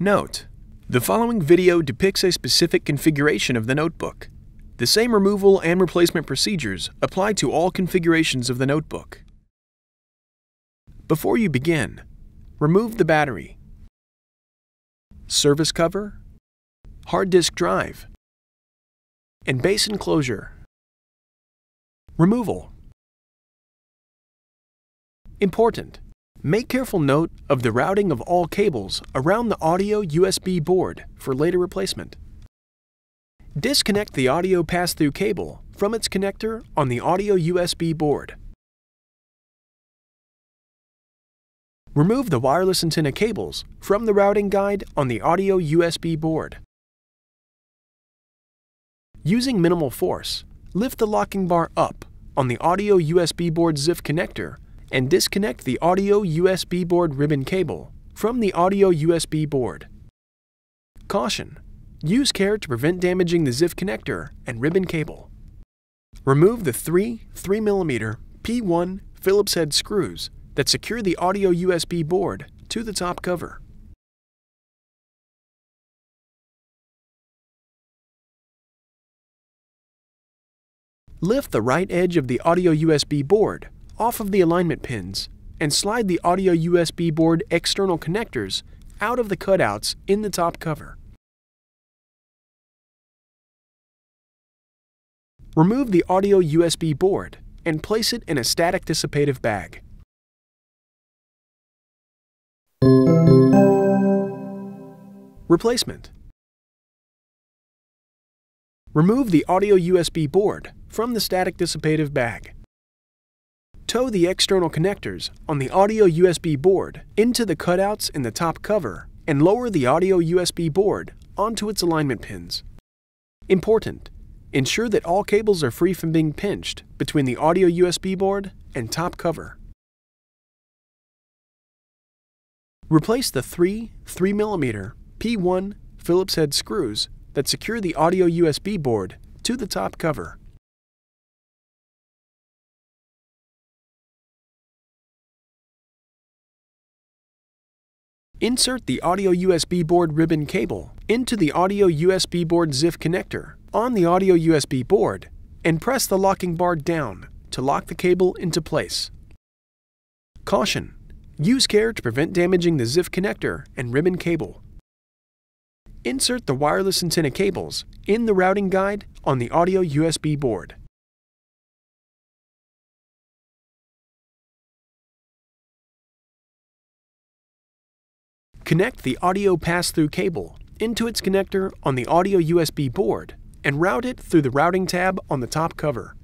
Note: the following video depicts a specific configuration of the notebook. The same removal and replacement procedures apply to all configurations of the notebook. Before you begin, remove the battery, service cover, hard disk drive, and base enclosure. Removal. Important: make careful note of the routing of all cables around the audio USB board for later replacement. Disconnect the audio pass-through cable from its connector on the audio USB board. Remove the wireless antenna cables from the routing guide on the audio USB board. Using minimal force, lift the locking bar up on the audio USB board ZIF connector and disconnect the audio USB board ribbon cable from the audio USB board. Caution: use care to prevent damaging the ZIF connector and ribbon cable. Remove the three 3mm P1 Phillips head screws that secure the audio USB board to the top cover. Lift the right edge of the audio USB board off of the alignment pins and slide the audio USB board external connectors out of the cutouts in the top cover. Remove the audio USB board and place it in a static dissipative bag. Replacement. Remove the audio USB board from the static dissipative bag. Tow the external connectors on the audio USB board into the cutouts in the top cover and lower the audio USB board onto its alignment pins. Important: ensure that all cables are free from being pinched between the audio USB board and top cover. Replace the three 3mm P1 Phillips head screws that secure the audio USB board to the top cover. Insert the audio USB board ribbon cable into the audio USB board ZIF connector on the audio USB board and press the locking bar down to lock the cable into place. Caution: use care to prevent damaging the ZIF connector and ribbon cable. Insert the wireless antenna cables in the routing guide on the audio USB board. Connect the audio pass-through cable into its connector on the audio USB board and route it through the routing tab on the top cover.